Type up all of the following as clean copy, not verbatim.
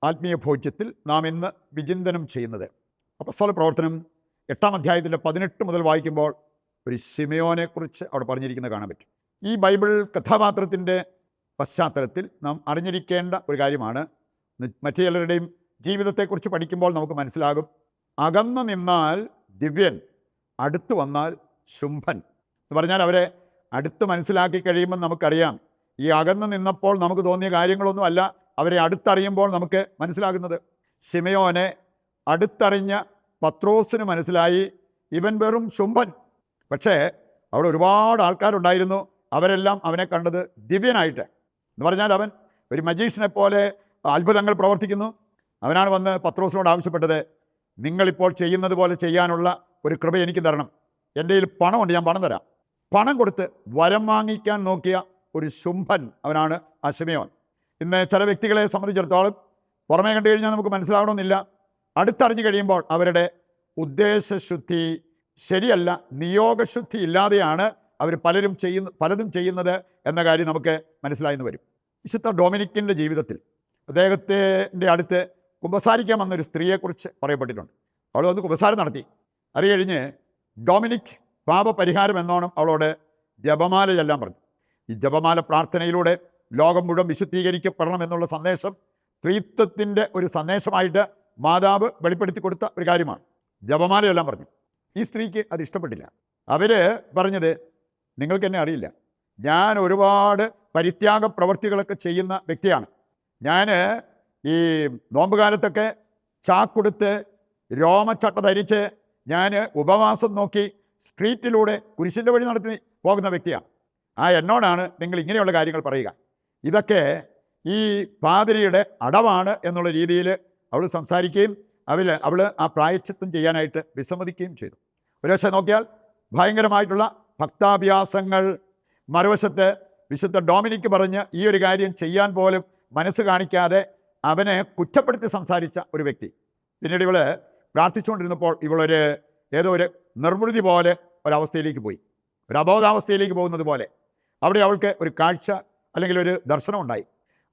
ആത്മീയ ഭോജ്യത്തിൽ നാം ഇന്ന് വിചിന്തനം ചെയ്യുന്നത്. അപ്പോസ്തല പ്രവർത്തനം 8-ാം അധ്യായത്തിൻ്റെ 18 മുതൽ വായിക്കുമ്പോൾ ഒരു ശിമയോനെക്കുറിച്ച് അവിടെ പറഞ്ഞിരിക്കുന്നത് കാണാൻ പറ്റും. ഈ ബൈബിൾ കഥാപാത്രത്തിൻ്റെ പശ്ചാത്തലത്തിൽ നാം അറിഞ്ഞിരിക്കേണ്ട ഒരു കാര്യമാണ്. മറ്റു ചിലരുടെയും ജീവിതത്തെക്കുറിച്ച് പഠിക്കുമ്പോൾ നമുക്ക് മനസ്സിലാകും, അകന്നു നിന്നാൽ ദിവ്യൻ, അടുത്ത് വന്നാൽ ശുംഭൻ എന്ന് പറഞ്ഞാൽ അവരെ അടുത്ത് മനസ്സിലാക്കി കഴിയുമ്പോൾ നമുക്കറിയാം ഈ അകന്നു നിന്നപ്പോൾ നമുക്ക് തോന്നിയ കാര്യങ്ങളൊന്നും അല്ല അവരെ അടുത്തറിയുമ്പോൾ നമുക്ക് മനസ്സിലാകുന്നത്. ശിമയോനെ അടുത്തറിഞ്ഞ പത്രോസിന് മനസ്സിലായി ഇവൻ വെറും ശുംഭൻ. പക്ഷേ അവിടെ ഒരുപാട് ആൾക്കാരുണ്ടായിരുന്നു. അവരെല്ലാം അവനെ കണ്ടത് ദിവ്യനായിട്ട് എന്ന് പറഞ്ഞാൽ അവൻ ഒരു മജീഷ്യനെ പോലെ അത്ഭുതങ്ങൾ പ്രവർത്തിക്കുന്നു. അവനാണ് വന്ന് പത്രോസിനോട് ആവശ്യപ്പെട്ടത്, നിങ്ങളിപ്പോൾ ചെയ്യുന്നത് പോലെ ചെയ്യാനുള്ള ഒരു കൃപ എനിക്ക് തരണം. എൻ്റെ കയ്യിൽ പണമുണ്ട്, ഞാൻ പണം തരാം. പണം കൊടുത്ത് വരം വാങ്ങിക്കാൻ നോക്കിയ ഒരു ശുംഭൻ അവനാണ് ആ ശിമയോൻ. ഇന്ന് ചില വ്യക്തികളെ സംബന്ധിച്ചിടത്തോളം പുറമേ കണ്ടു കഴിഞ്ഞാൽ നമുക്ക് മനസ്സിലാകണമെന്നില്ല. അടുത്തറിഞ്ഞു കഴിയുമ്പോൾ അവരുടെ ഉദ്ദേശശുദ്ധി ശരിയല്ല, നിയോഗശുദ്ധി ഇല്ലാതെയാണ് അവർ പലതും ചെയ്യുന്നത് എന്ന കാര്യം നമുക്ക് മനസ്സിലായെന്ന് വരും. വിശുദ്ധ ഡൊമിനിക്കിൻ്റെ ജീവിതത്തിൽ അദ്ദേഹത്തിൻ്റെ അടുത്ത് കുമ്പസാരിക്കാൻ വന്നൊരു സ്ത്രീയെക്കുറിച്ച് പറയപ്പെട്ടിട്ടുണ്ട്. അവൾ വന്ന് കുമ്പസാരം നടത്തി. അത് കഴിഞ്ഞ് ഡൊമിനിക് പാപപരിഹാരം എന്നോണം അവളോട് ജപമാല ചെല്ലാൻ പറഞ്ഞു. ഈ ജപമാല പ്രാർത്ഥനയിലൂടെ ലോകം മുഴുവൻ വിശുദ്ധീകരിക്കപ്പെടണം എന്നുള്ള സന്ദേശം, സ്ത്രീത്വത്തിൻ്റെ ഒരു സന്ദേശമായിട്ട് മാതാവ് വെളിപ്പെടുത്തി കൊടുത്ത ഒരു കാര്യമാണ്. ജപമാല ചെല്ലാൻ പറഞ്ഞു. ഈ സ്ത്രീക്ക് അത് ഇഷ്ടപ്പെട്ടില്ല. അവർ പറഞ്ഞത്, നിങ്ങൾക്ക് എന്നെ അറിയില്ല, ഞാൻ ഒരുപാട് പരിത്യാഗ പ്രവൃത്തികളൊക്കെ ചെയ്യുന്ന വ്യക്തിയാണ്. ഞാൻ ഈ നോമ്പുകാലത്തൊക്കെ ചാക്കൊടുത്ത് രോമച്ചട്ട ധരിച്ച് ഞാൻ ഉപവാസം നോക്കി സ്ട്രീറ്റിലൂടെ കുരിശിൻ്റെ വഴി നടത്തി പോകുന്ന വ്യക്തിയാണ്. എന്നോടാണ് നിങ്ങൾ ഇങ്ങനെയുള്ള കാര്യങ്ങൾ പറയുക. ഇതൊക്കെ ഈ പാതിരിയുടെ അടവാണ് എന്നുള്ള രീതിയിൽ അവൾ സംസാരിക്കുകയും അവൾ ആ പ്രായശ്ചിത്തം ചെയ്യാനായിട്ട് വിസമ്മതിക്കുകയും ചെയ്തു. ഒരു വശം നോക്കിയാൽ ഭയങ്കരമായിട്ടുള്ള ഭക്താഭ്യാസങ്ങൾ, മറുവശത്ത് വിശുദ്ധ ഡൊമിനിക്ക് പറഞ്ഞ് ഈ ഒരു കാര്യം ചെയ്യാൻ പോലും മനസ്സ് കാണിക്കാതെ അവനെ കുറ്റപ്പെടുത്തി സംസാരിച്ച ഒരു വ്യക്തി. പിന്നീട് ഇവൾ പ്രാർത്ഥിച്ചുകൊണ്ടിരുന്നപ്പോൾ ഇവളൊരു ഏതോ ഒരു നിർവൃതി പോലെ ഒരവസ്ഥയിലേക്ക് പോയി, ഒരു അബോധാവസ്ഥയിലേക്ക് പോകുന്നത് പോലെ. അവിടെ അവൾക്ക് ഒരു കാഴ്ച അല്ലെങ്കിൽ ഒരു ദർശനം ഉണ്ടായി.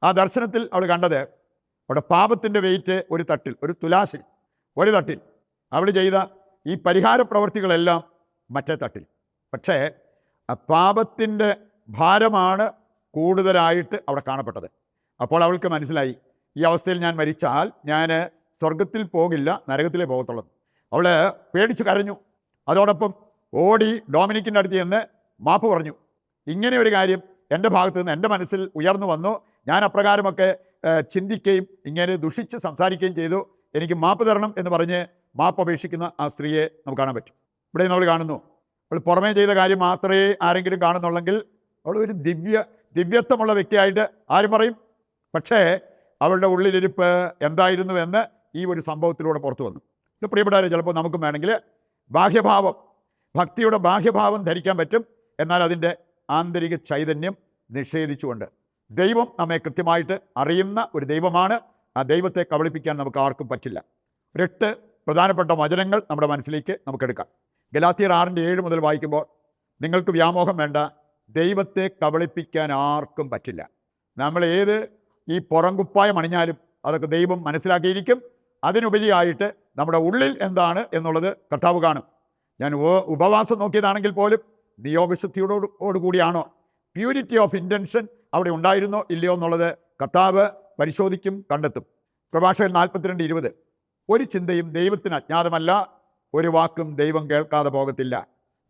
ആ ദർശനത്തിൽ അവൾ കണ്ടത് അവിടെ പാപത്തിൻ്റെ വെയിറ്റ് ഒരു തട്ടിൽ, ഒരു തുലാസിൽ ഒരു തട്ടിൽ, അവൾ ചെയ്ത ഈ പരിഹാര പ്രവൃത്തികളെല്ലാം മറ്റേ തട്ടിൽ. പക്ഷേ ആ പാപത്തിൻ്റെ ഭാരമാണ് കൂടുതലായിട്ട് അവിടെ കാണപ്പെട്ടത്. അപ്പോൾ അവൾക്ക് മനസ്സിലായി, ഈ അവസ്ഥയിൽ ഞാൻ മരിച്ചാൽ ഞാൻ സ്വർഗത്തിൽ പോകില്ല, നരകത്തിലേ പോകത്തുള്ളൂ. അവൾ പേടിച്ച് കരഞ്ഞു. അതോടൊപ്പം ഓടി ഡൊമിനിക്കിൻ്റെ അടുത്ത് ചെന്ന് മാപ്പ് പറഞ്ഞു. ഇങ്ങനെ ഒരു കാര്യം എൻ്റെ ഭാഗത്തു നിന്ന് എൻ്റെ മനസ്സിൽ ഉയർന്നു വന്നു, ഞാൻ അപ്രകാരമൊക്കെ ചിന്തിക്കുകയും ഇങ്ങനെ ദുഷിച്ച് സംസാരിക്കുകയും ചെയ്തു, എനിക്ക് മാപ്പ് തരണം എന്ന് പറഞ്ഞ് മാപ്പ് അപേക്ഷിക്കുന്ന ആ സ്ത്രീയെ നമുക്ക് കാണാൻ പറ്റും. ഇവിടെ നമ്മൾ കാണുന്നു, അവൾ പുറമേ ചെയ്ത കാര്യം മാത്രമേ ആരെങ്കിലും കാണുന്നുള്ളെങ്കിൽ അവൾ ഒരു ദിവ്യത്വമുള്ള വ്യക്തിയായിട്ട് ആരും പറയും. പക്ഷേ അവളുടെ ഉള്ളിലിരിപ്പ് എന്തായിരുന്നു എന്ന് ഈ ഒരു സംഭവത്തിലൂടെ പുറത്തു വന്നു. പ്രിയപ്പെട്ടവരെ, ചിലപ്പോൾ നമുക്കും വേണമെങ്കിൽ ബാഹ്യഭാവം, ഭക്തിയുടെ ബാഹ്യഭാവം ധരിക്കാൻ പറ്റും, എന്നാൽ അതിൻ്റെ ആന്തരിക ചൈതന്യം നിഷേധിച്ചുകൊണ്ട്. ദൈവം നമ്മെ കൃത്യമായിട്ട് അറിയുന്ന ഒരു ദൈവമാണ്. ആ ദൈവത്തെ കബളിപ്പിക്കാൻ നമുക്ക് ആർക്കും പറ്റില്ല. 8 പ്രധാനപ്പെട്ട വചനങ്ങൾ നമ്മുടെ മനസ്സിലേക്ക് നമുക്കെടുക്കാം. ഗലാത്യർ 6:7 മുതൽ വായിക്കുമ്പോൾ, നിങ്ങൾക്ക് വ്യാമോഹം വേണ്ട, ദൈവത്തെ കബളിപ്പിക്കാൻ ആർക്കും പറ്റില്ല. നമ്മൾ ഏത് ഈ പുറംകുപ്പായം അണിഞ്ഞാലും അതൊക്കെ ദൈവം മനസ്സിലാക്കിയിരിക്കും. അതിനുപരിയായിട്ട് നമ്മുടെ ഉള്ളിൽ എന്താണ് എന്നുള്ളത് കർത്താവ് കാണും. ഞാൻ ഉപവാസം നോക്കിയതാണെങ്കിൽ പോലും നിയോഗശുദ്ധിയോടുകൂടിയാണോ, പ്യൂരിറ്റി ഓഫ് ഇൻറ്റൻഷൻ അവിടെ ഉണ്ടായിരുന്നോ ഇല്ലയോ എന്നുള്ളത് കർത്താവ് പരിശോധിക്കും, കണ്ടെത്തും. പ്രഭാഷകൻ 42:20, ഒരു ചിന്തയും ദൈവത്തിന് അജ്ഞാതമല്ല, ഒരു വാക്കും ദൈവം കേൾക്കാതെ പോകത്തില്ല.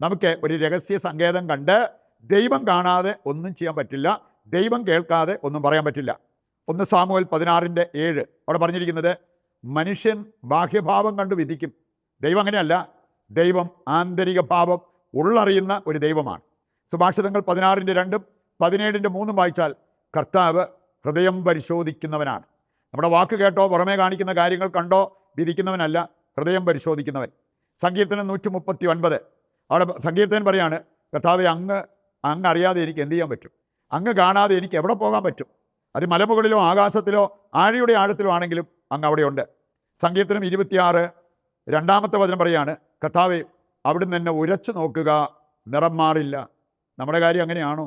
നമുക്ക് ഒരു രഹസ്യ സങ്കേതം കണ്ട് ദൈവം കാണാതെ ഒന്നും ചെയ്യാൻ പറ്റില്ല, ദൈവം കേൾക്കാതെ ഒന്നും പറയാൻ പറ്റില്ല. 1 സാമുവേൽ 16:7 അവിടെ പറഞ്ഞിരിക്കുന്നത്, മനുഷ്യൻ ബാഹ്യഭാവം കണ്ടു വിധിക്കും, ദൈവം അങ്ങനെയല്ല. ദൈവം ആന്തരിക ഭാവം ഉള്ളറിയുന്ന ഒരു ദൈവമാണ്. സുഭാഷിതങ്ങൾ 16:2, 17:3 വായിച്ചാൽ കർത്താവ് ഹൃദയം പരിശോധിക്കുന്നവനാണ്. നമ്മുടെ വാക്ക് കേട്ടോ പുറമേ കാണിക്കുന്ന കാര്യങ്ങൾ കണ്ടോ വിധിക്കുന്നവനല്ല, ഹൃദയം പരിശോധിക്കുന്നവൻ. സങ്കീർത്തനം 139 അവിടെ സങ്കീർത്തനൻ പറയാണ്, കർത്താവെ അങ്ങ് അറിയാതെ എനിക്ക് എന്ത് ചെയ്യാൻ പറ്റും, അങ്ങ് കാണാതെ എനിക്ക് എവിടെ പോകാൻ പറ്റും. അത് മലമുകളിലോ ആകാശത്തിലോ ആഴിയുടെ ആഴത്തിലോ ആണെങ്കിലും അങ്ങ് അവിടെയുണ്ട്. സങ്കീർത്തനം 26 2-ാമത്തെ വചനം പറയാണ്, കർത്താവെ അവിടുന്ന് എന്നെ ഉരച്ചു നോക്കുക, നിറം മാറില്ല. നമ്മുടെ കാര്യം അങ്ങനെയാണോ?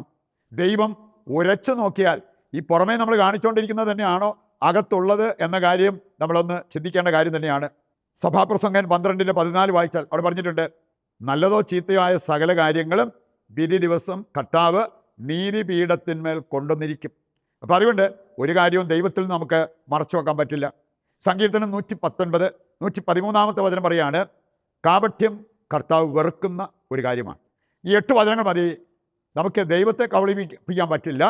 ദൈവം ഉരച്ചു നോക്കിയാൽ ഈ പുറമേ നമ്മൾ കാണിച്ചുകൊണ്ടിരിക്കുന്നത് തന്നെയാണോ അകത്തുള്ളത് എന്ന കാര്യം നമ്മളൊന്ന് ചിന്തിക്കേണ്ട കാര്യം തന്നെയാണ്. സഭാപ്രസംഗൻ 12:14 വായിച്ചാൽ അവിടെ പറഞ്ഞിട്ടുണ്ട്, നല്ലതോ ചീത്തയോ ആയ സകല കാര്യങ്ങളും വിധി ദിവസം കർത്താവ് നീതിപീഠത്തിന്മേൽ കൊണ്ടുവന്നിരിക്കും. അപ്പോൾ അതുകൊണ്ട് ഒരു കാര്യവും ദൈവത്തിൽ നമുക്ക് മറച്ചു വെക്കാൻ പറ്റില്ല. സങ്കീർത്തനം 119 113 വചനം പറയാണ്, കാപട്യം കർത്താവ് വെറുക്കുന്ന ഒരു കാര്യമാണ്. ഈ 8 വചനങ്ങൾ മതി. നമുക്ക് ദൈവത്തെ കബളിപ്പിക്കാൻ പറ്റില്ല.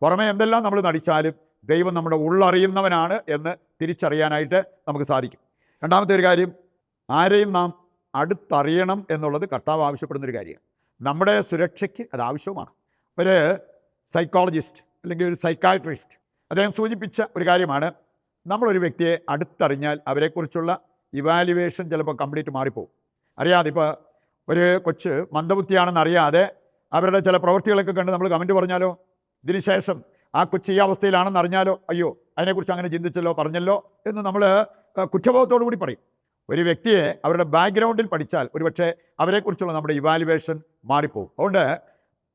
പുറമെ എന്തെല്ലാം നമ്മൾ നടിച്ചാലും ദൈവം നമ്മുടെ ഉള്ളറിയുന്നവനാണ് എന്ന് തിരിച്ചറിയാനായിട്ട് നമുക്ക് സാധിക്കും. രണ്ടാമത്തെ ഒരു കാര്യം, ആരെയും നാം അടുത്തറിയണം എന്നുള്ളത് കർത്താവ് ആവശ്യപ്പെടുന്നൊരു കാര്യമാണ്. നമ്മുടെ സുരക്ഷയ്ക്ക് അത് ആവശ്യവുമാണ്. ഒരു സൈക്കോളജിസ്റ്റ് അല്ലെങ്കിൽ ഒരു സൈക്കാട്രിസ്റ്റ് അദ്ദേഹം സൂചിപ്പിച്ച ഒരു കാര്യമാണ്, നമ്മളൊരു വ്യക്തിയെ അടുത്തറിഞ്ഞാൽ അവരെക്കുറിച്ചുള്ള ഇവാലുവേഷൻ ചിലപ്പോൾ കംപ്ലീറ്റ് മാറിപ്പോകും. അറിയാതെ ഇപ്പോൾ ഒരു കൊച്ച് മന്ദബുദ്ധിയാണെന്ന് അറിയാതെ അവരുടെ ചില പ്രവൃത്തികളൊക്കെ കണ്ട് നമ്മൾ കമൻറ്റ് പറഞ്ഞാലോ, ഇതിനുശേഷം ആ കൊച്ച് ഈ അവസ്ഥയിലാണെന്ന് അറിഞ്ഞാലോ, അയ്യോ അതിനെക്കുറിച്ച് അങ്ങനെ ചിന്തിച്ചല്ലോ പറഞ്ഞല്ലോ എന്ന് നമ്മൾ കുറ്റബോധത്തോടു കൂടി പറയും. ഒരു വ്യക്തിയെ അവരുടെ ബാക്ക്ഗ്രൗണ്ടിൽ പഠിച്ചാൽ ഒരുപക്ഷെ അവരെക്കുറിച്ചുള്ള നമ്മുടെ ഇവാലുവേഷൻ മാറിപ്പോകും. അതുകൊണ്ട്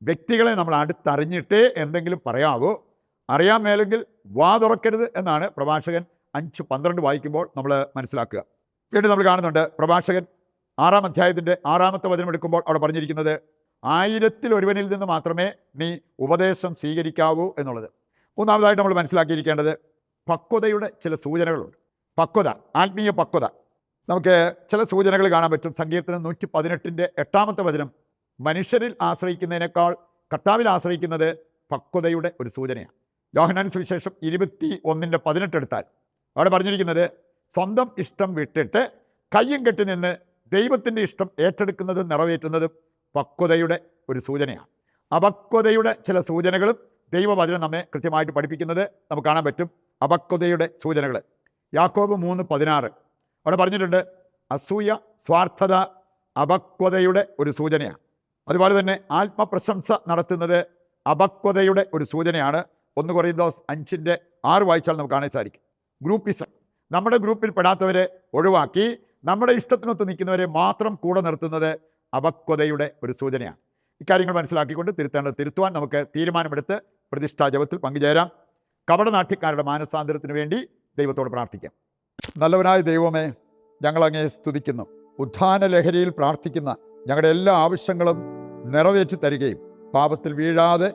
വ്യക്തികളെ നമ്മൾ അടുത്തറിഞ്ഞിട്ടേ എന്തെങ്കിലും പറയാവൂ. അറിയാൻ മേലെങ്കിൽ വാ തുറക്കരുത് എന്നാണ് പ്രഭാഷകൻ 5:12 വായിക്കുമ്പോൾ നമ്മൾ മനസ്സിലാക്കുക. വീണ്ടും നമ്മൾ കാണുന്നുണ്ട്, പ്രഭാഷകൻ 6-ാം അധ്യായത്തിൻ്റെ 6-ാമത്തെ വചനം എടുക്കുമ്പോൾ അവിടെ പറഞ്ഞിരിക്കുന്നത്, 1000-ൽ ഒരുവനിൽ നിന്ന് മാത്രമേ നീ ഉപദേശം സ്വീകരിക്കാവൂ എന്നുള്ളത്. മൂന്നാമതായിട്ട് നമ്മൾ മനസ്സിലാക്കിയിരിക്കേണ്ടത് പക്വതയുടെ ചില സൂചനകളുണ്ട്. പക്വത, ആത്മീയ പക്വത. നമുക്ക് ചില സൂചനകൾ കാണാൻ പറ്റും. സങ്കീർത്തനം 118 8-ാമത്തെ വചനം, മനുഷ്യരിൽ ആശ്രയിക്കുന്നതിനേക്കാൾ കർത്താവിൽ ആശ്രയിക്കുന്നത് പക്വതയുടെ ഒരു സൂചനയാണ്. യോഹന്നാൻ സുവിശേഷം 21:18 എടുത്താൽ അവിടെ പറഞ്ഞിരിക്കുന്നത്, സ്വന്തം ഇഷ്ടം വിട്ടിട്ട് കയ്യും കെട്ടി നിന്ന് ദൈവത്തിൻ്റെ ഇഷ്ടം ഏറ്റെടുക്കുന്നതും നിറവേറ്റുന്നതും പക്വതയുടെ ഒരു സൂചനയാണ്. അപക്വതയുടെ ചില സൂചനകളും ദൈവവചനം നമ്മെ കൃത്യമായിട്ട് പഠിപ്പിക്കുന്നത് നമുക്ക് കാണാൻ പറ്റും. അപക്വതയുടെ സൂചനകൾ യാക്കോബ് 3:16 അവിടെ പറഞ്ഞിട്ടുണ്ട്, അസൂയ, സ്വാർത്ഥത അപക്വതയുടെ ഒരു സൂചനയാണ്. അതുപോലെ തന്നെ ആത്മപ്രശംസ നടത്തുന്നത് അപക്വതയുടെ ഒരു സൂചനയാണ്. 1 കൊറിന്തോസ് 5:6 വായിച്ചാൽ നമുക്ക് കാണാൻ സാധിക്കും. ഗ്രൂപ്പിസം, നമ്മുടെ ഗ്രൂപ്പിൽ പെടാത്തവരെ ഒഴിവാക്കി നമ്മുടെ ഇഷ്ടത്തിനൊത്ത് നിൽക്കുന്നവരെ മാത്രം കൂടെ നിർത്തുന്നത് അപക്വതയുടെ ഒരു സൂചനയാണ്. ഇക്കാര്യങ്ങൾ മനസ്സിലാക്കിക്കൊണ്ട് തിരുത്തുവാൻ നമുക്ക് തീരുമാനമെടുത്ത് പ്രതിഷ്ഠാ ജപത്തിൽ പങ്കുചേരാം. കപടനാട്യക്കാരുടെ മാനസാന്തരത്തിന് വേണ്ടി ദൈവത്തോട് പ്രാർത്ഥിക്കാം. നല്ലവനായ ദൈവമേ, ഞങ്ങളങ്ങേ സ്തുതിക്കുന്നു. ഉത്ഥാന ലഹരിയിൽ പ്രാർത്ഥിക്കുന്ന ഞങ്ങളുടെ എല്ലാ ആവശ്യങ്ങളും നിറവേറ്റി തരികയും പാപത്തിൽ വീഴാതെ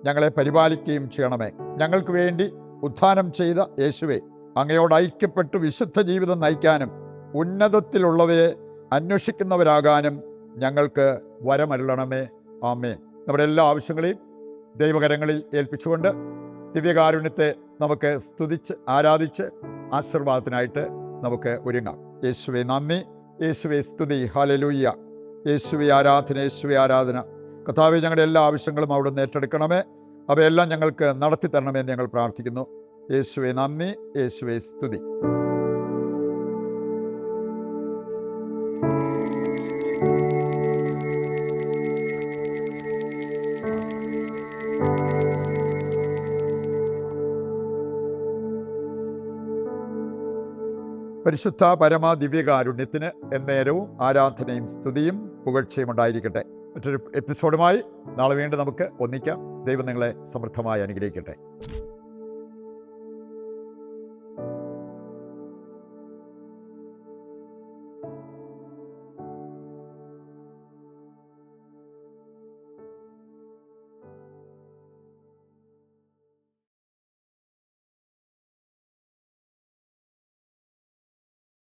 ഞങ്ങളെ പരിപാലിക്കുകയും ചെയ്യണമേ. ഞങ്ങൾക്ക് വേണ്ടി ഉത്ഥാനം ചെയ്ത യേശുവേ, അങ്ങയോട് ഐക്യപ്പെട്ട് വിശുദ്ധ ജീവിതം നയിക്കാനും ഉന്നതത്തിലുള്ളവയെ അന്വേഷിക്കുന്നവരാകാനും ഞങ്ങൾക്ക് വരമരുളണമേ. ആമേൻ. നമ്മുടെ എല്ലാ ആവശ്യങ്ങളെയും ദൈവകരങ്ങളിൽ ഏൽപ്പിച്ചുകൊണ്ട് ദിവ്യകാരുണ്യത്തെ നമുക്ക് സ്തുതിച്ച് ആരാധിച്ച് ആശീർവാദത്തിനായിട്ട് നമുക്ക് ഒരുങ്ങാം. യേശുവേ നന്ദി, യേശുവേ സ്തുതി, ഹല്ലേലൂയ. യേശുവേ ആരാധന, യേശുവേ ആരാധന. കർത്താവേ, ഞങ്ങളുടെ എല്ലാ ആവശ്യങ്ങളും അവിടുന്ന് ഏറ്റെടുക്കണമേ. അവയെല്ലാം ഞങ്ങൾക്ക് നടത്തി തരണമെന്ന് ഞങ്ങൾ പ്രാർത്ഥിക്കുന്നു. യേശുവേ നന്ദി, യേശുവേ സ്തുതി. പരിശുദ്ധ പരമ ദിവ്യകാരുണ്യത്തിന് എന്നേരവും ആരാധനയും സ്തുതിയും പുകഴ്ചയും ഉണ്ടായിരിക്കട്ടെ. മറ്റൊരു എപ്പിസോഡുമായി നാളെ വീണ്ടും നമുക്ക് ഒന്നിക്കാം. ദൈവം നിങ്ങളെ സമൃദ്ധമായി അനുഗ്രഹിക്കട്ടെ.